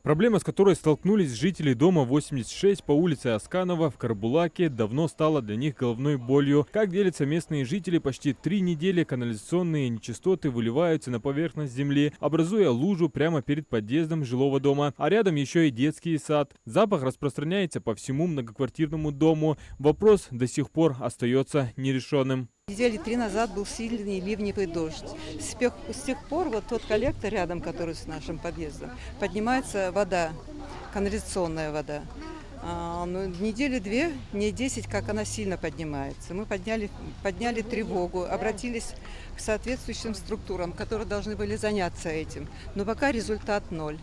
Проблема, с которой столкнулись жители дома 86 по улице Асканова в Карбулаке, давно стала для них головной болью. Как делятся местные жители, почти 3 недели канализационные нечистоты выливаются на поверхность земли, образуя лужу прямо перед подъездом жилого дома. А рядом еще и детский сад. Запах распространяется по всему многоквартирному дому. Вопрос до сих пор остается нерешенным. Недели 3 назад был сильный ливневый дождь. С тех пор вот тот коллектор рядом, который с нашим подъездом, поднимается вода, канализационная вода. Но недели 2, дней 10, как она сильно поднимается. Мы подняли тревогу, обратились к соответствующим структурам, которые должны были заняться этим. Но пока результат ноль.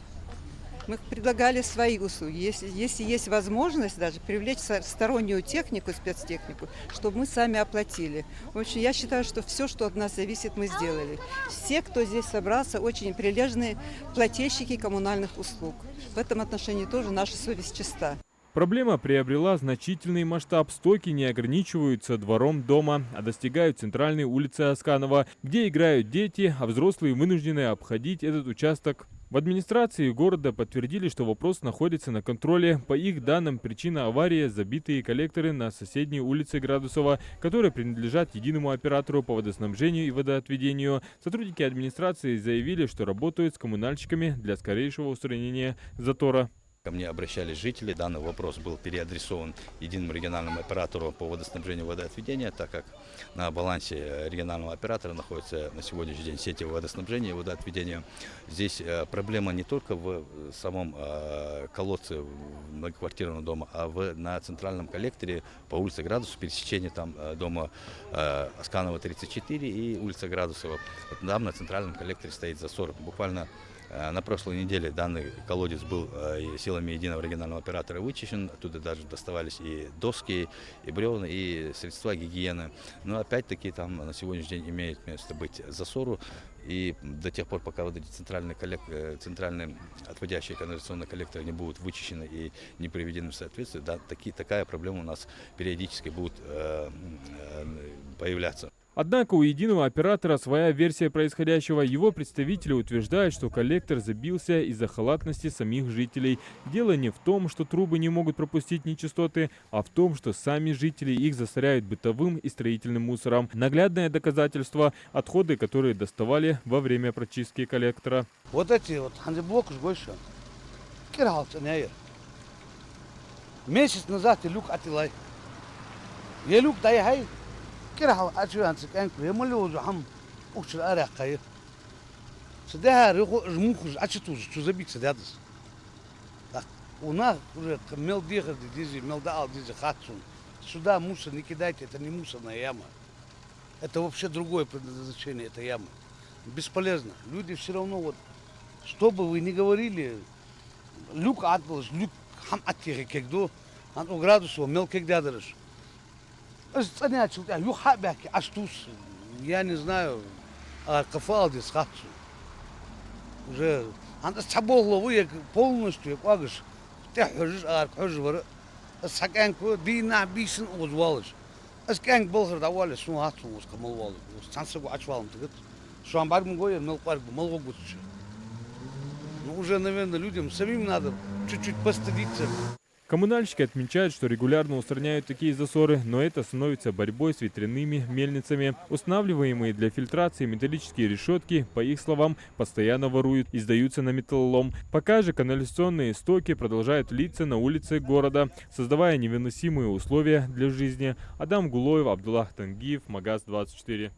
Мы предлагали свои услуги. Если есть возможность даже привлечь стороннюю технику, спецтехнику, чтобы мы сами оплатили. В общем, я считаю, что все, что от нас зависит, мы сделали. Все, кто здесь собрался, очень прилежные плательщики коммунальных услуг. В этом отношении тоже наша совесть чиста. Проблема приобрела значительный масштаб. Стоки не ограничиваются двором дома, а достигают центральной улицы Асканова, где играют дети, а взрослые вынуждены обходить этот участок. В администрации города подтвердили, что вопрос находится на контроле. По их данным, причина аварии – забитые коллекторы на соседней улице Градусова, которые принадлежат единому оператору по водоснабжению и водоотведению. Сотрудники администрации заявили, что работают с коммунальщиками для скорейшего устранения затора. Ко мне обращались жители, данный вопрос был переадресован единому региональному оператору по водоснабжению и водоотведения, так как на балансе регионального оператора находятся на сегодняшний день сети водоснабжения и водоотведения. Здесь проблема не только в самом колодце многоквартирного дома, а на центральном коллекторе по улице Градусова, пересечении там дома Асканова 34 и улица Градусова. Вот там на центральном коллекторе стоит засор. Буквально на прошлой неделе данный колодец был силами единого регионального оператора вычищен. Оттуда даже доставались и доски, и бревна, и средства гигиены. Но опять-таки там на сегодняшний день имеет место быть засору. И до тех пор, пока вот эти центральные отводящие канализационные коллекторы не будут вычищены и не приведены в соответствие, да, такая проблема у нас периодически будет появляться. Однако у единого оператора своя версия происходящего. Его представители утверждают, что коллектор забился из-за халатности самих жителей. Дело не в том, что трубы не могут пропустить нечистоты, а в том, что сами жители их засоряют бытовым и строительным мусором. Наглядное доказательство – отходы, которые доставали во время прочистки коллектора. Вот эти вот хандиблоки больше. Месяц назад я люк отилай. Я люк дай хай. كره أشوف أنك يملوا زحم وش الأرقية سدها رموخ أشتوز تزبيك سدادس ونا مел дихать дизи мел дал дизи хатсун сюда мусор не кидайте, это не мусорная яма, это вообще другое предназначение этой ямы, бесполезно. Люди все равно вот, что бы вы ни говорили, люк отбылось, люк хам оттихи кегду, он у градусов мел кегдядырыш. Я не знаю, кафалди с хатсу. Уже анда сабол голову полностью, как же, ты хожишь, саканку дина бисен узвалишь. Асканк был давали сун хатсу ускамалвал, сансагу ачвалом тыгат. Шамбар мгоя мелпар малвогутче. Ну уже, наверное, людям самим надо чуть-чуть постыдиться. Коммунальщики отмечают, что регулярно устраняют такие засоры, но это становится борьбой с ветряными мельницами. Устанавливаемые для фильтрации металлические решетки, по их словам, постоянно воруют и сдаются на металлолом. Пока же канализационные стоки продолжают литься на улице города, создавая невыносимые условия для жизни. Адам Гулоев, Абдуллах Тангиев, Магаз 24.